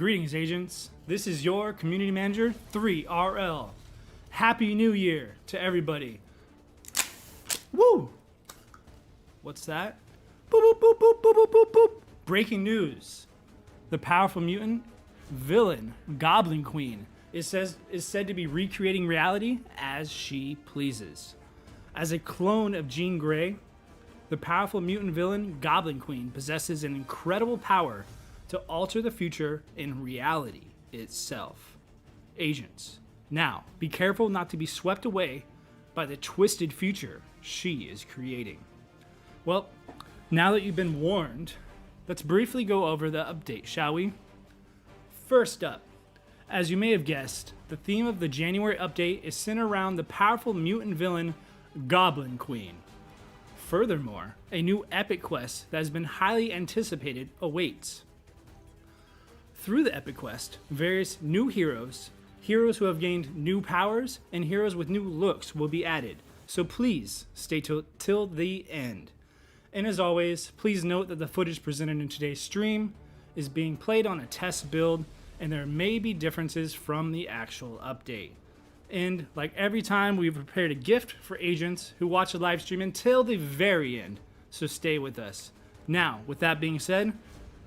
Greetings, agents. This is your community manager, 3RL. Happy New Year to everybody. Woo! What's that? Boop, boop, boop, boop, boop, boop, boop, boop. Breaking news. The powerful mutant villain, Goblin Queen, is said to be recreating reality as she pleases. As a clone of Jean Grey, the powerful mutant villain, Goblin Queen, possesses an incredible power to alter the future in reality itself. Agents, now be careful not to be swept away by the twisted future she is creating. Well, now that you've been warned, let's briefly go over the update, shall we? First up, as you may have guessed, the theme of the January update is centered around the powerful mutant villain, Goblin Queen. Furthermore, a new epic quest that has been highly anticipated awaits. Through the epic quest, various new heroes who have gained new powers, and heroes with new looks will be added, so please stay till the end. And as always, please note that the footage presented in today's stream is being played on a test build, and there may be differences from the actual update. And like every time, we've prepared a gift for agents who watch the live stream until the very end, so stay with us. Now, with that being said,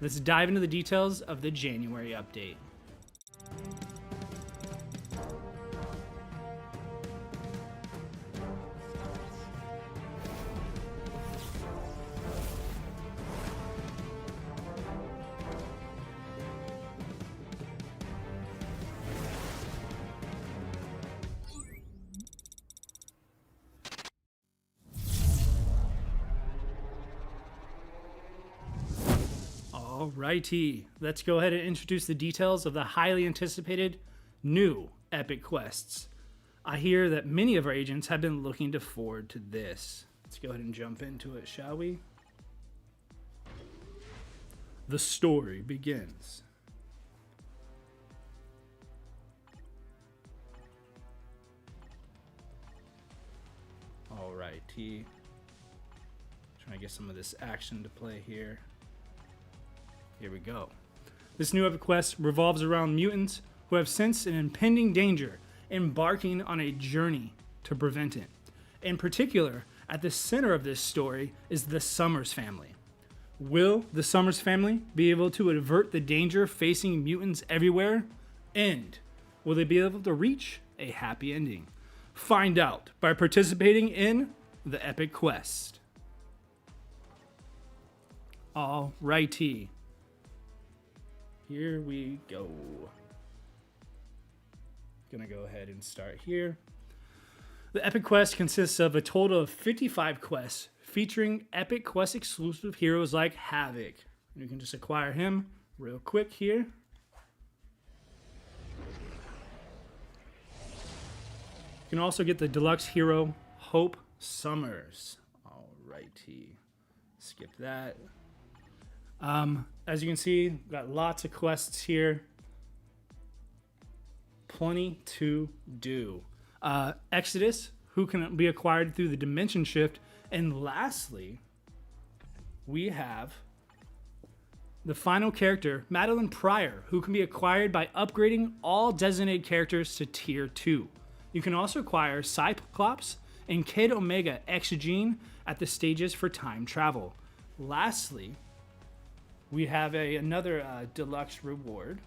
let's dive into the details of the January update. Alrighty, let's go ahead and introduce the details of the highly anticipated new epic quests. I hear that many of our agents have been looking forward to this. Let's go ahead and jump into it, shall we? The story begins. Alrighty. Trying to get some of this action to play here. Here we go. This new epic quest revolves around mutants who have sensed an impending danger, embarking on a journey to prevent it. In particular, at the center of this story is the Summers family. Will the Summers family be able to avert the danger facing mutants everywhere? And will they be able to reach a happy ending? Find out by participating in the epic quest. Alrighty. Here we go. Gonna go ahead and start here. The epic quest consists of a total of 55 quests featuring epic quest exclusive heroes like Havoc. You can just acquire him real quick here. You can also get the deluxe hero Hope Summers. Alrighty. Skip that. As you can see, got lots of quests here. Plenty to do. Exodus, who can be acquired through the dimension shift. And lastly, we have the final character, Madeline Pryor, who can be acquired by upgrading all designated characters to tier 2. You can also acquire Cyclops and Kid Omega Exogene at the stages for time travel. Lastly, we have another deluxe reward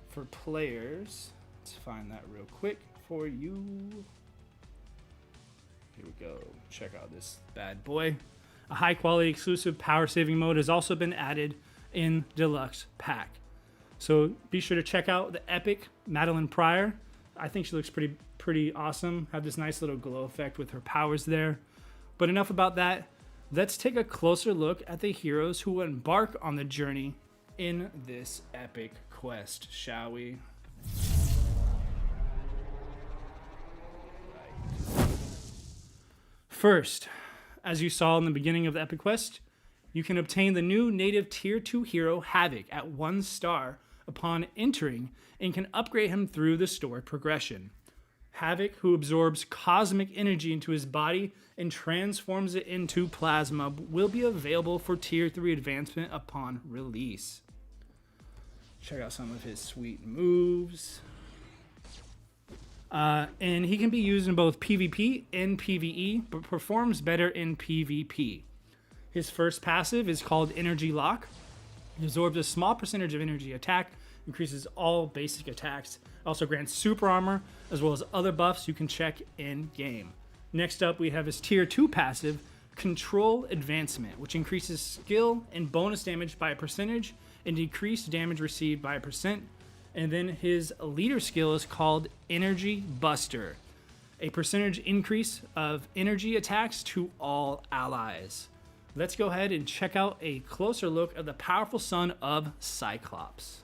for players. Let's find that real quick for you. Here we go. Check out this bad boy. A high quality exclusive power saving mode has also been added in deluxe pack. So be sure to check out the epic Madeline Pryor. I think she looks pretty awesome. Have this nice little glow effect with her powers there. But enough about that. Let's take a closer look at the heroes who will embark on the journey in this epic quest, shall we? First, as you saw in the beginning of the epic quest, you can obtain the new native tier 2 hero Havoc at 1 star upon entering and can upgrade him through the story progression. Havoc, who absorbs cosmic energy into his body and transforms it into plasma, will be available for tier 3 advancement upon release. Check out some of his sweet moves. And he can be used in both PvP and PvE, but performs better in PvP. His first passive is called Energy Lock. It absorbs a small percentage of energy attack, increases all basic attacks, also grants super armor, as well as other buffs you can check in game. Next up, we have his tier 2 passive, Control Advancement, which increases skill and bonus damage by a percentage and decreased damage received by a percent. And then his leader skill is called Energy Buster, a percentage increase of energy attacks to all allies. Let's go ahead and check out a closer look of the powerful son of Cyclops.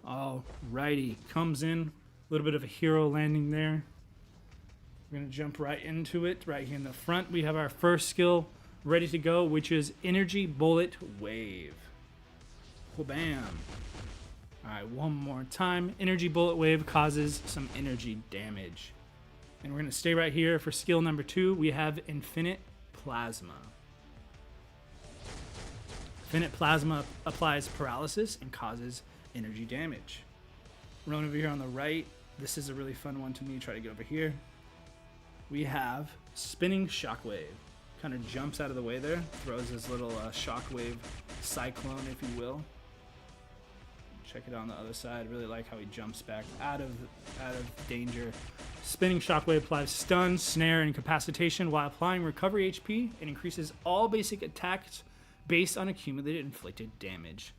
Alrighty, comes in, a little bit of a hero landing there. We're gonna jump right into it. Right here in the front, we have our first skill ready to go, which is Energy Bullet Wave. Well, bam. Alright, one more time. Energy Bullet Wave causes some energy damage. And we're gonna stay right here for skill number 2. We have Infinite Plasma. Infinite Plasma applies paralysis and causes energy damage. Run over here on the right. This is a really fun one to me. Try to get over here. We have Spinning Shockwave. Kind of jumps out of the way there. Throws his little shockwave cyclone, if you will. Check it out on the other side. Really like how he jumps back out of danger. Spinning Shockwave applies stun, snare, and incapacitation while applying recovery HP and increases all basic attacks based on accumulated inflicted damage.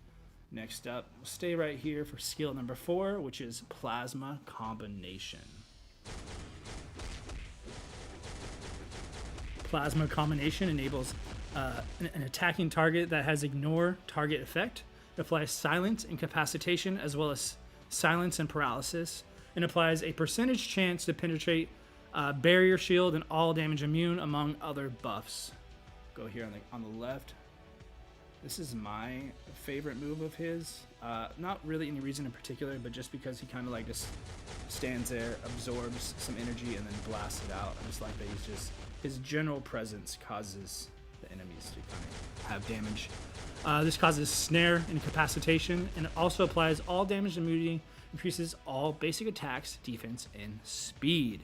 Next up, we'll stay right here for skill number 4, which is Plasma Combination. Plasma Combination enables an attacking target that has ignore target effect. It applies silence, incapacitation, as well as silence and paralysis, and applies a percentage chance to penetrate barrier shield and all damage immune, among other buffs. Go here on the left. This is my favorite move of his. Not really any reason in particular, but just because he kind of like just stands there, absorbs some energy, and then blasts it out. I just like that his general presence causes the enemies to kind of have damage. This causes snare and incapacitation, and it also applies all damage immunity, increases all basic attacks, defense, and speed.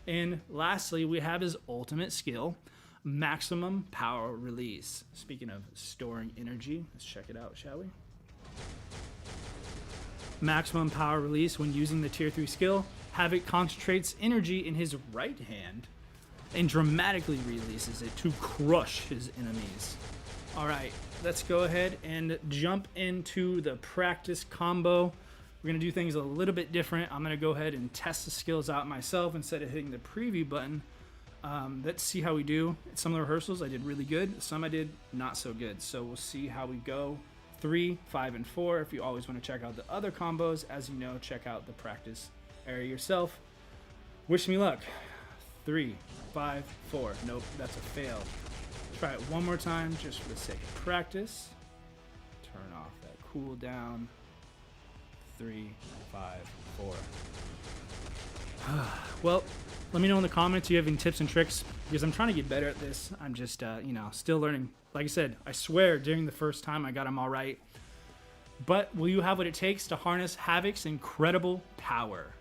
And lastly, we have his ultimate skill, Maximum Power Release. Speaking of storing energy, let's check it out, shall we? Maximum Power Release. When using the tier 3 skill, Havoc concentrates energy in his right hand and dramatically releases it to crush his enemies. Alright, let's go ahead and jump into the practice combo. We're going to do things a little bit different. I'm going to go ahead and test the skills out myself instead of hitting the preview button. Let's see how we do. Some of the rehearsals I did really good. Some I did not so good. So we'll see how we go. 3, 5, and 4. If you always want to check out the other combos, as you know, check out the practice area yourself. Wish me luck. 3, 5, 4. Nope, that's a fail. Try it one more time just for the sake of practice. Turn off that cooldown. 3, 5, 4. Well, let me know in the comments if you have any tips and tricks, because I'm trying to get better at this. I'm just, still learning. Like I said, I swear during the first time I got them all right. But will you have what it takes to harness Havoc's incredible power?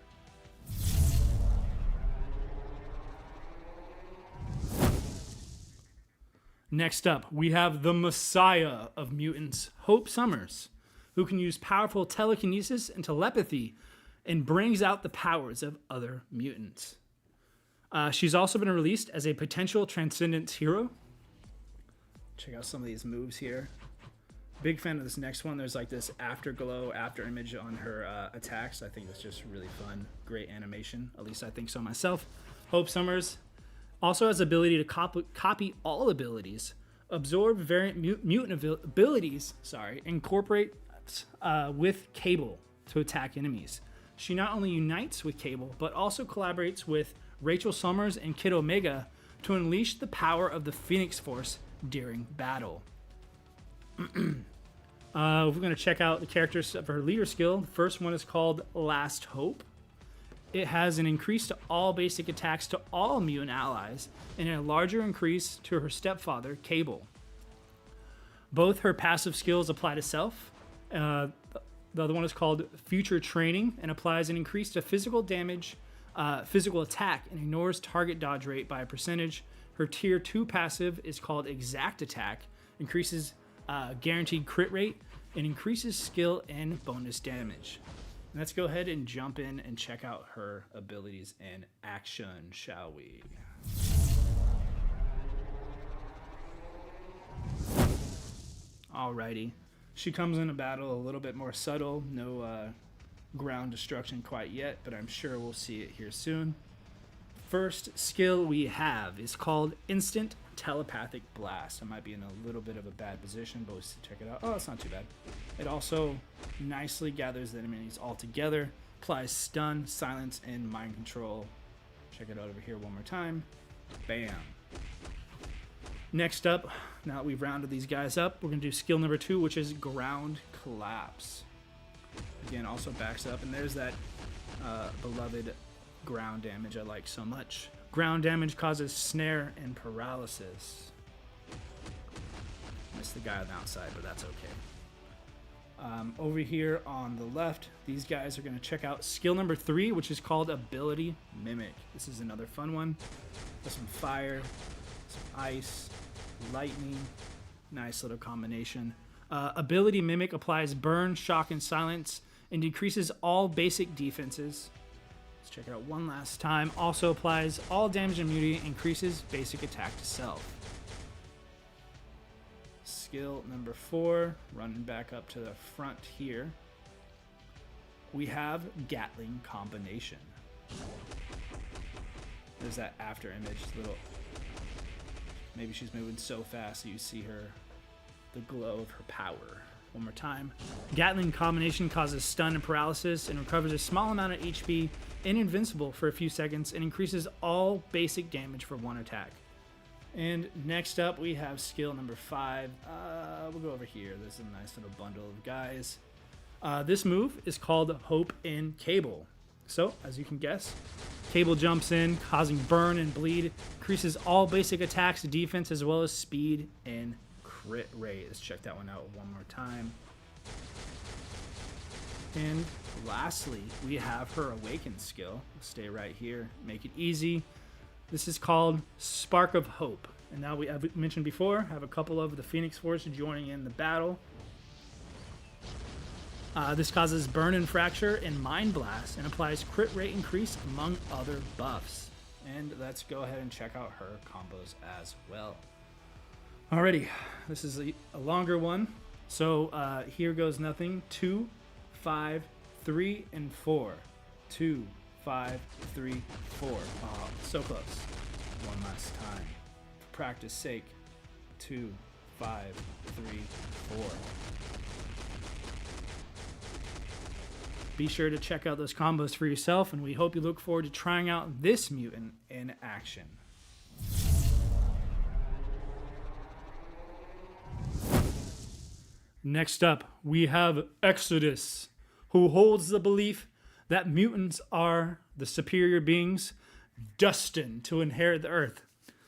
Next up, we have the Messiah of mutants, Hope Summers, who can use powerful telekinesis and telepathy and brings out the powers of other mutants. She's also been released as a potential Transcendence hero. Check out some of these moves here. Big fan of this next one. There's like this afterglow, after image on her attacks. I think it's just really fun. Great animation. At least I think so myself. Hope Summers also has the ability to copy all abilities, absorb variant mutant abilities, incorporate with Cable to attack enemies. She not only unites with Cable, but also collaborates with Rachel Summers and Kid Omega to unleash the power of the Phoenix Force during battle. We're going to check out the characters of her leader skill. The first one is called Last Hope. it has an increase to all basic attacks to all mutant allies, and a larger increase to her stepfather, Cable. Both her passive skills apply to self. The other one is called Future Training and applies an increase to physical damage, physical attack, and ignores target dodge rate by a percentage. Her Tier 2 passive is called Exact Attack, increases guaranteed crit rate, and increases skill and bonus damage. And let's go ahead and jump in and check out her abilities in action, shall we? Alrighty. She comes into battle a little bit more subtle, no ground destruction quite yet, but I'm sure we'll see it here soon. First skill we have is called Instant Telepathic Blast. I might be in a little bit of a bad position, but let's check it out. Oh, it's not too bad. It also nicely gathers the enemies all together, applies stun, silence, and mind control. Check it out over here one more time. Bam. Next up, now that we've rounded these guys up, we're going to do skill number 2, which is Ground Collapse. Again, also backs up, and there's that beloved ground damage I like so much. Ground damage causes snare and paralysis. Missed the guy on the outside, but that's okay. Over here on the left, these guys are going to check out skill number 3, which is called Ability Mimic. This is another fun one. There's some fire, some ice, lightning. Nice little combination. Ability Mimic applies burn, shock, and silence, and decreases all basic defenses. Let's check it out one last time. Also applies all damage and immunity, increases basic attack to self. Skill number 4, running back up to the front here, we have Gatling Combination. There's that after image, little. Maybe she's moving so fast that you see her, the glow of her power. One more time. Gatling Combination causes stun and paralysis and recovers a small amount of HP and invincible for a few seconds and increases all basic damage for 1 attack. And next up we have skill number 5. We'll go over here. There's a nice little bundle of guys. This move is called Hope in Cable. So, as you can guess, Cable jumps in, causing burn and bleed, increases all basic attacks, defense, as well as speed and crit rate. Let's check that one out one more time. And lastly, we have her Awaken skill. Stay right here. Make it easy. This is called Spark of Hope. And now we have mentioned before, have a couple of the Phoenix Force joining in the battle. This causes burn and fracture and mind blast and applies crit rate increase among other buffs. And let's go ahead and check out her combos as well. Alrighty, this is a longer one. So here goes nothing. 2, 5, 3, and 4. 2, 5, 3, 4. Oh, so close. One last time. For practice sake. 2, 5, 3, 4. Be sure to check out those combos for yourself, and we hope you look forward to trying out this mutant in action. Next up, we have Exodus, who holds the belief that mutants are the superior beings destined to inherit the earth.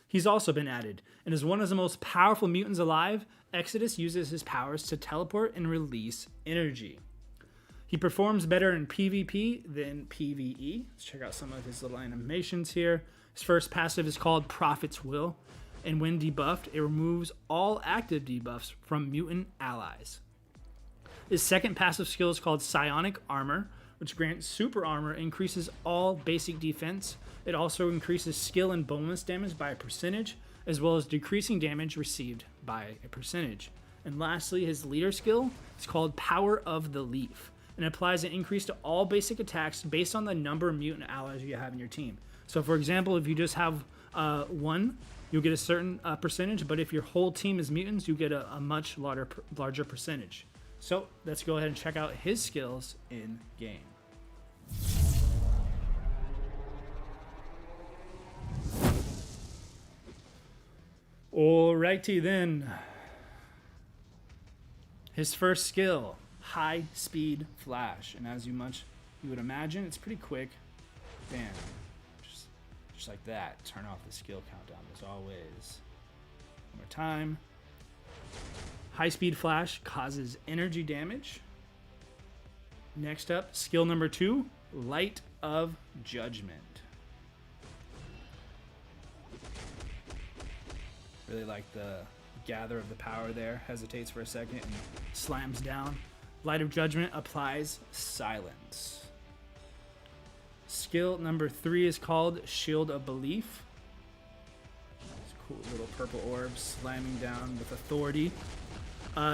He's also been added, and is one of the most powerful mutants alive. Exodus uses his powers to teleport and release energy. He performs better in PvP than PvE. Let's check out some of his little animations here. His first passive is called Prophet's Will, and when debuffed, it removes all active debuffs from mutant allies. His second passive skill is called Psionic Armor, which grants super armor, increases all basic defense. It also increases skill and bonus damage by a percentage, as well as decreasing damage received by a percentage. And lastly, his leader skill is called Power of the Leaf, and applies an increase to all basic attacks based on the number of mutant allies you have in your team. So for example, if you just have one, you'll get a certain percentage, but if your whole team is mutants, you get a much larger percentage. So let's go ahead and check out his skills in game. Alrighty then. His first skill, High Speed Flash, and as you would imagine, it's pretty quick. Bam. Just like that. Turn off the skill countdown as always. One more time. High speed flash causes energy damage. Next up, skill number 2, Light of Judgment. Really like the gather of the power there. Hesitates for a second and slams down. Light of Judgment applies silence. Skill number 3 is called Shield of Belief. It's cool little purple orbs slamming down with authority.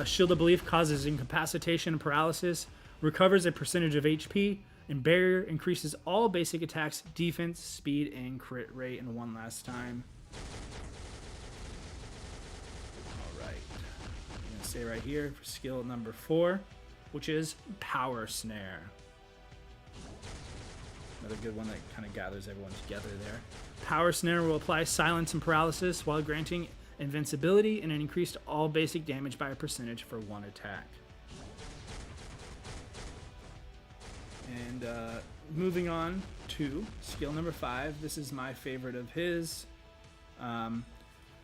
Shield of Belief causes incapacitation and paralysis, recovers a percentage of HP, and barrier increases all basic attacks, defense, speed, and crit rate. And one last time. Alright. I'm going to say right here for skill number 4, which is Power Snare. Another good one that kind of gathers everyone together there. Power Snare will apply silence and paralysis while granting invincibility and an increase to all basic damage by a percentage for one attack. And moving on to skill number 5. This is my favorite of his.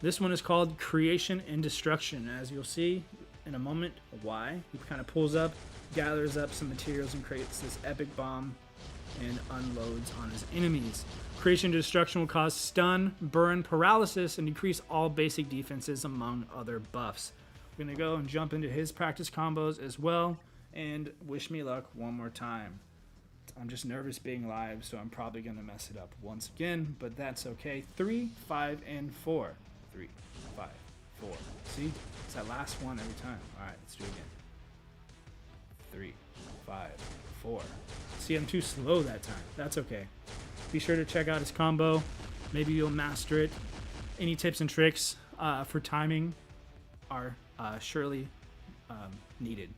This one is called Creation and Destruction. As you'll see in a moment why. He kind of pulls up, gathers up some materials, and creates this epic bomb and unloads on his enemies. Creation and Destruction will cause stun, burn, paralysis, and decrease all basic defenses among other buffs. We're going to go and jump into his practice combos as well, and wish me luck one more time. I'm just nervous being live, so I'm probably going to mess it up once again, but that's okay. 3, 5, and 4. 3, 5, 4. See? It's that last one every time. Alright, let's do it again. 3, 5, 4. See, I'm too slow that time. That's okay. Be sure to check out his combo. Maybe you'll master it. Any tips and tricks for timing are surely needed.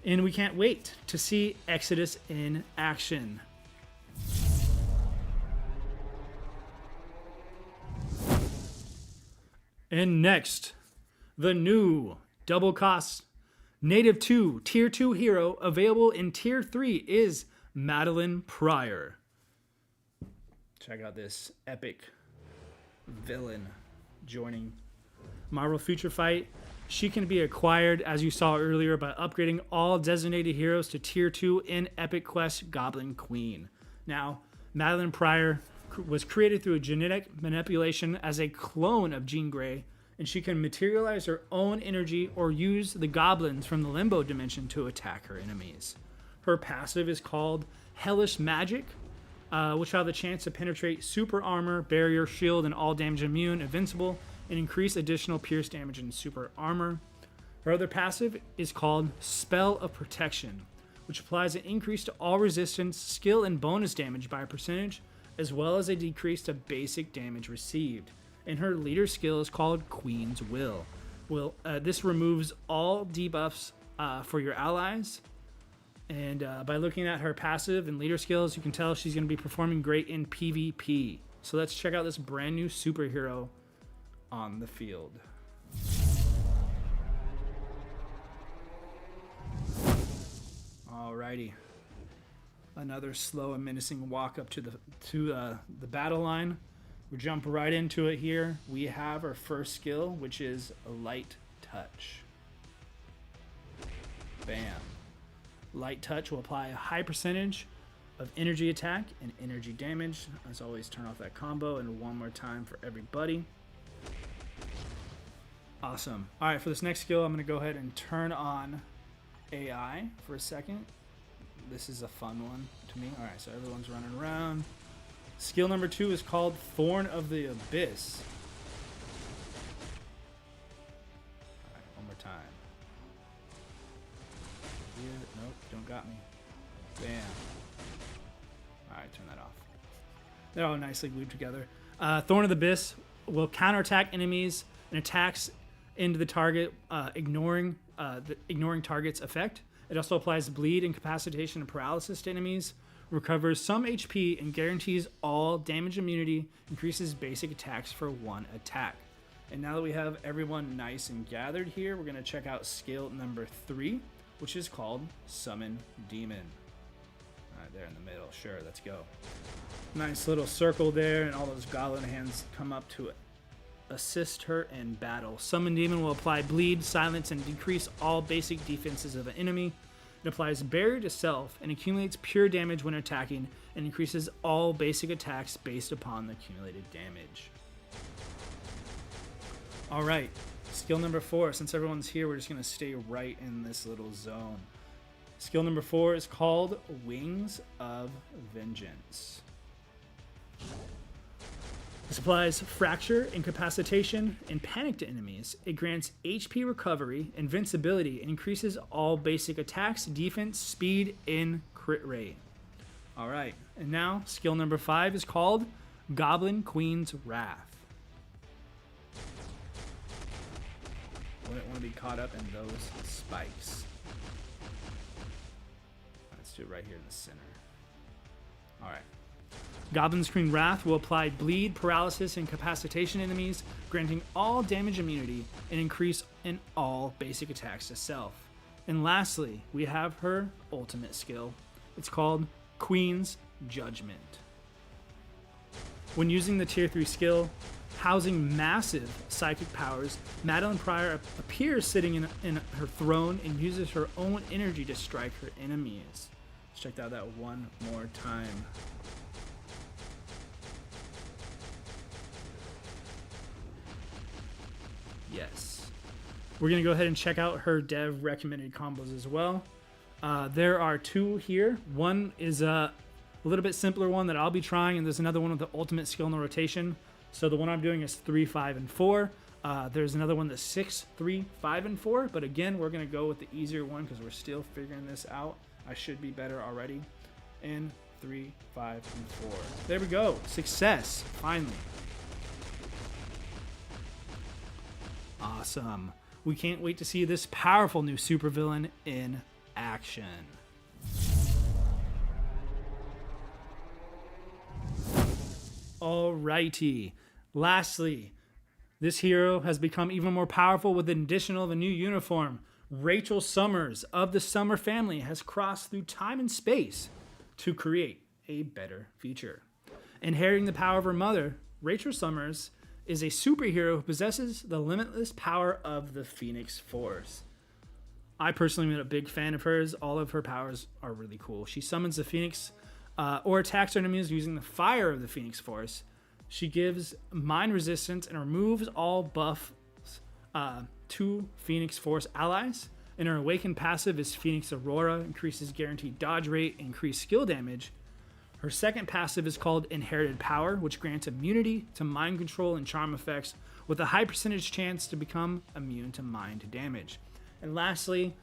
And we can't wait to see Exodus in action. And next, the new double cost Native 2 Tier 2 hero available in Tier 3 is Madeline Pryor. Check out this epic villain joining Marvel Future Fight. She can be acquired, as you saw earlier, by upgrading all designated heroes to Tier 2 in Epic Quest Goblin Queen. Now, Madeline Pryor was created through a genetic manipulation as a clone of Jean Grey, and she can materialize her own energy or use the goblins from the Limbo Dimension to attack her enemies. Her passive is called Hellish Magic, which have the chance to penetrate super armor, barrier, shield, and all damage immune, invincible, and increase additional pierce damage and super armor. Her other passive is called Spell of Protection, which applies an increase to all resistance, skill, and bonus damage by a percentage, as well as a decrease to basic damage received. And her leader skill is called Queen's Will. This removes all debuffs for your allies. And by looking at her passive and leader skills, you can tell she's going to be performing great in PvP. So let's check out this brand new superhero on the field. Alrighty. Another slow and menacing walk up to the battle line. We jump right into it here. We have our first skill, which is Light Touch. Bam. Light Touch will apply a high percentage of energy attack and energy damage. As always, turn off that combo, and one more time for everybody. Awesome. All right, for this next skill, I'm going to go ahead and turn on AI for a second. This is a fun one to me. All right, so everyone's running around. Skill number 2 is called Thorn of the Abyss. All right, one more time. Here. Nope, don't got me. Bam. All right, turn that off. They're all nicely glued together. Thorn of the Abyss will counterattack enemies and attacks into the target, ignoring target's effect. It also applies bleed, incapacitation, and paralysis to enemies, recovers some HP, and guarantees all damage immunity, increases basic attacks for one attack. And now that we have everyone nice and gathered here, we're going to check out skill number 3, which is called Summon Demon. Right there in the middle. Sure, let's go. Nice little circle there, and all those goblin hands come up to assist her in battle. Summon Demon will apply bleed, silence, and decrease all basic defenses of an enemy. It applies barrier to self and accumulates pure damage when attacking, and increases all basic attacks based upon the accumulated damage. Alright, skill number 4. Since everyone's here, we're just going to stay right in this little zone. Skill number 4 is called Wings of Vengeance. This applies fracture, incapacitation, and panic to enemies. It grants HP recovery, invincibility, and increases all basic attacks, defense, speed, and crit rate. Alright, and now skill number 5 is called Goblin Queen's Wrath. Wouldn't want to be caught up in those spikes. Let's do it right here in the center. Alright. Goblin Queen's Wrath will apply bleed, paralysis, and incapacitation enemies, granting all damage immunity and increase in all basic attacks to self. And lastly, we have her ultimate skill. It's called Queen's Judgment. When using the tier 3 skill, housing massive psychic powers, Madeline Pryor appears sitting in her throne and uses her own energy to strike her enemies. Let's check out that one more time. Yes. We're going to go ahead and check out her dev recommended combos as well. There are 2 here. One is a little bit simpler one that I'll be trying, and there's another one with the ultimate skill in the rotation. So the one I'm doing is 3, 5, and 4. There's another one that's 6, 3, 5, and 4. But again, we're going to go with the easier one because we're still figuring this out. I should be better already. In 3, 5, and 4. There we go. Success. Finally. Awesome. We can't wait to see this powerful new supervillain in action. Alrighty. Lastly, this hero has become even more powerful with the addition of a new uniform. Rachel Summers of the Summer family has crossed through time and space to create a better future. Inheriting the power of her mother, Rachel Summers is a superhero who possesses the limitless power of the Phoenix Force. I personally am a big fan of hers. All of her powers are really cool. She summons the Phoenix or attacks her enemies using the fire of the Phoenix Force. She gives mind resistance and removes all buffs to Phoenix Force allies. And her awakened passive is Phoenix Aurora, increases guaranteed dodge rate, increased skill damage. Her second passive is called Inherited Power, which grants immunity to mind control and charm effects with a high percentage chance to become immune to mind damage. And lastly,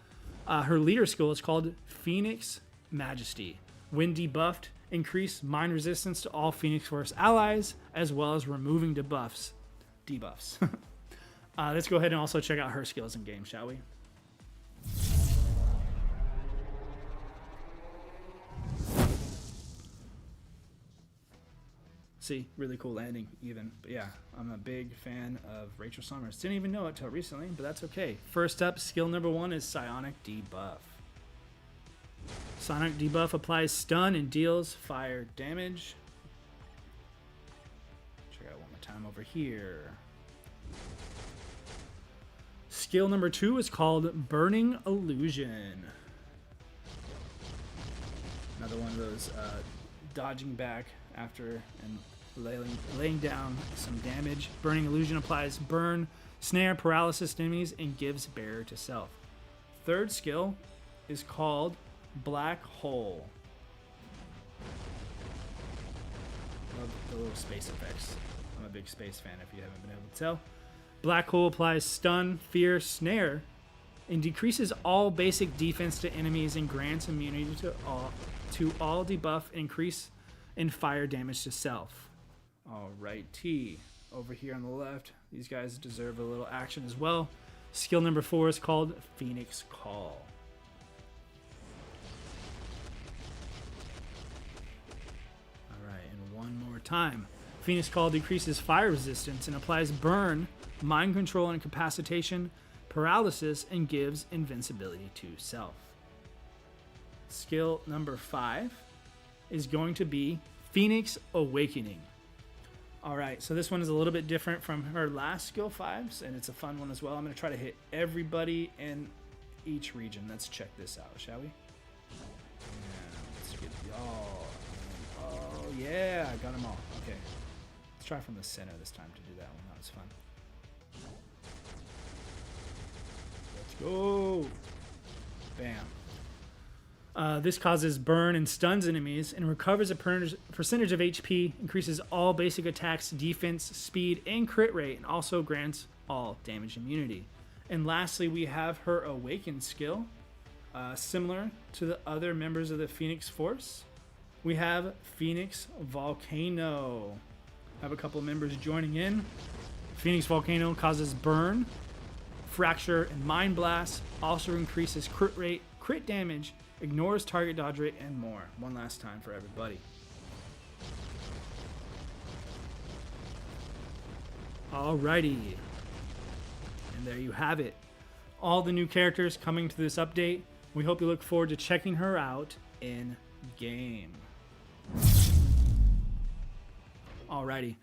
her leader skill is called Phoenix Majesty. When debuffed, increase mind resistance to all Phoenix Force allies, as well as removing debuffs. Let's go ahead and also check out her skills in game, shall we? See, really cool landing even. But yeah, I'm a big fan of Rachel Summers. Didn't even know it till recently, but that's okay. First up, skill number 1 is Psionic Debuff. Psionic Debuff applies stun and deals fire damage. Check out one more time over here. Skill number 2 is called Burning Illusion. Another one of those dodging back after and laying down some damage. Burning Illusion applies burn, snare, paralysis to enemies, and gives barrier to self. Third skill is called Black Hole. Love the little space effects. I'm a big space fan if you haven't been able to tell. Black Hole applies stun, fear, snare, and decreases all basic defense to enemies and grants immunity to all debuff and increase in fire damage to self. Alrighty, over here on the left, these guys deserve a little action as well. Skill number 4 is called Phoenix Call. Alright, and one more time. Phoenix Call decreases fire resistance and applies burn, mind control and incapacitation, paralysis, and gives invincibility to self. Skill number 5 is going to be Phoenix Awakening. Alright, so this one is a little bit different from her last skill 5s, and it's a fun one as well. I'm going to try to hit everybody in each region. Let's check this out, shall we? Yeah, let's get y'all. Oh, yeah, I got them all. Okay. Let's try from the center this time to do that one. That was fun. Let's go. Bam. This causes burn and stuns enemies and recovers a percentage of HP, increases all basic attacks, defense, speed, and crit rate, and also grants all damage immunity. And lastly, we have her Awaken skill. Similar to the other members of the Phoenix Force, we have Phoenix Volcano. Have a couple of members joining in. Phoenix Volcano causes burn, fracture, and mind blast. Also increases crit rate, crit damage, ignores target dodge rate, and more. One last time for everybody. Alrighty. And there you have it. All the new characters coming to this update. We hope you look forward to checking her out in game. Alrighty.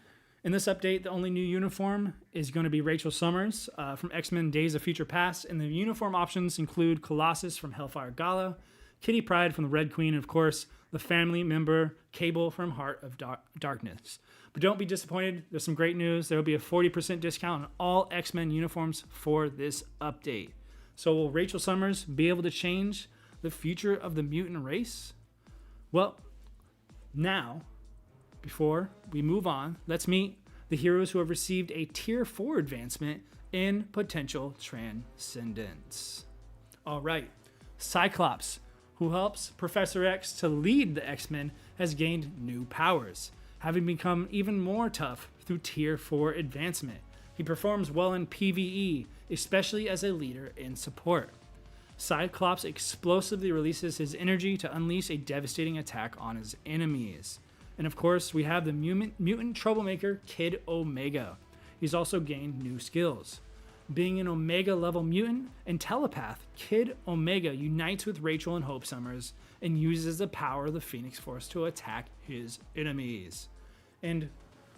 In this update, the only new uniform is going to be Rachel Summers from X-Men Days of Future Past, and the uniform options include Colossus from Hellfire Gala, Kitty Pryde from the Red Queen, and of course, the family member Cable from Heart of Darkness. But don't be disappointed, there's some great news. There will be a 40% discount on all X-Men uniforms for this update. So will Rachel Summers be able to change the future of the mutant race? Well, now, before we move on, let's meet the heroes who have received a Tier 4 advancement in potential transcendence. All right, Cyclops, who helps Professor X to lead the X-Men, has gained new powers, having become even more tough through Tier 4 advancement. He performs well in PvE, especially as a leader in support. Cyclops explosively releases his energy to unleash a devastating attack on his enemies. And of course, we have the mutant troublemaker Kid Omega. He's also gained new skills. Being an Omega level mutant and telepath, Kid Omega unites with Rachel and Hope Summers and uses the power of the Phoenix Force to attack his enemies. And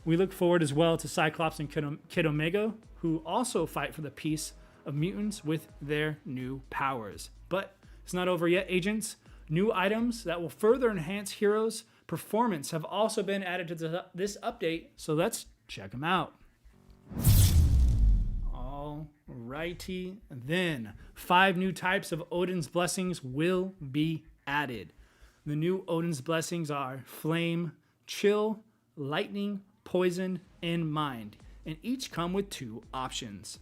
we look forward as well to Cyclops and Kid Omega, who also fight for the peace of mutants with their new powers. But it's not over yet, agents. New items that will further enhance heroes' performance have also been added to this update, so let's check them out. Alrighty, then 5 new types of Odin's blessings will be added. The new Odin's blessings are Flame, Chill, Lightning, Poison, and Mind, and each come with 2 options.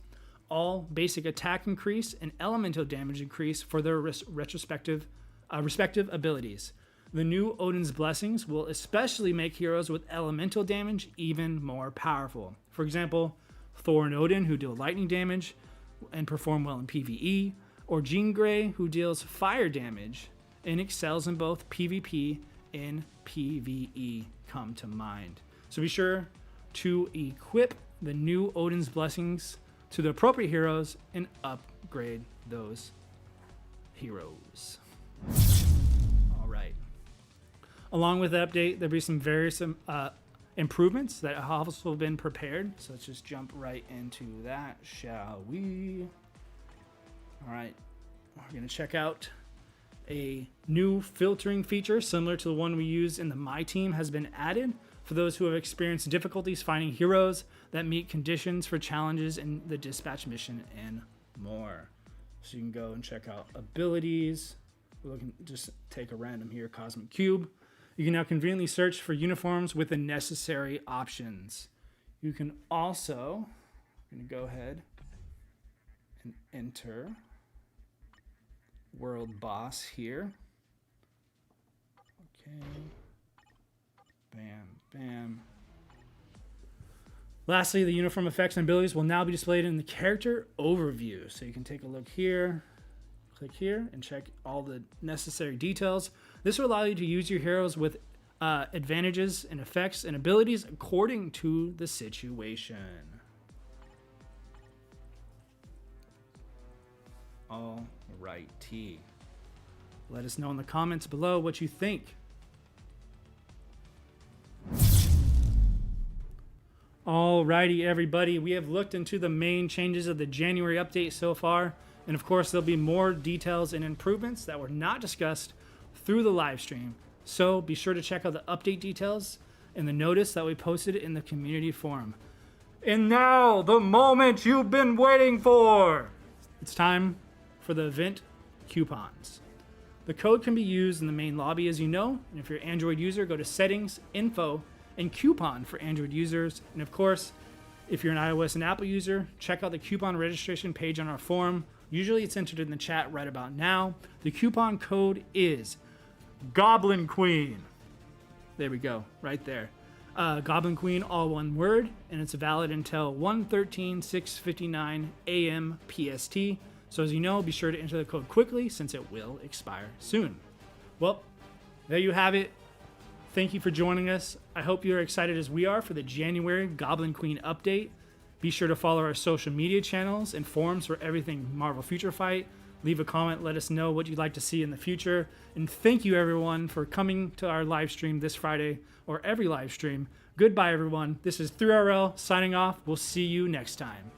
All basic attack increase and elemental damage increase for their respective abilities. The new Odin's blessings will especially make heroes with elemental damage even more powerful. For example, Thor and Odin, who deal lightning damage and perform well in PvE, or Jean Grey, who deals fire damage and excels in both PvP and PvE, come to mind. So be sure to equip the new Odin's blessings to the appropriate heroes and upgrade those heroes. All right. Along with the update, there'll be some various improvements that have also been prepared. So let's just jump right into that, shall we? All right. We're going to check out a new filtering feature similar to the one we used in the My Team has been added for those who have experienced difficulties finding heroes that meet conditions for challenges in the dispatch mission and more. So you can go and check out abilities. We're looking, just take a random here, Cosmic Cube. You can now conveniently search for uniforms with the necessary options. You can also, I'm going to go ahead and enter World Boss here. Okay. Bam, bam. Lastly, the uniform effects and abilities will now be displayed in the character overview. So you can take a look here, click here, and check all the necessary details. This will allow you to use your heroes with advantages and effects and abilities according to the situation. Alrighty. Let us know in the comments below what you think. Alrighty, everybody. We have looked into the main changes of the January update so far. And of course, there'll be more details and improvements that were not discussed through the live stream. So be sure to check out the update details in the notice that we posted in the community forum. And now, the moment you've been waiting for! It's time for the event coupons. The code can be used in the main lobby, as you know, and if you're an Android user, go to Settings, Info, and Coupon for Android users. And of course, if you're an iOS and Apple user, check out the coupon registration page on our forum. Usually it's entered in the chat right about now. The coupon code is Goblin Queen. There we go, right there. Goblin Queen, all one word, and it's valid until 1/13/6:59 a.m. PST. So as you know, be sure to enter the code quickly since it will expire soon. Well, there you have it. Thank you for joining us. I hope you're excited as we are for the January Goblin Queen update. Be sure to follow our social media channels and forums for everything Marvel Future Fight. Leave a comment, let us know what you'd like to see in the future. And thank you everyone for coming to our live stream this Friday or every live stream. Goodbye everyone. This is 3RL signing off. We'll see you next time.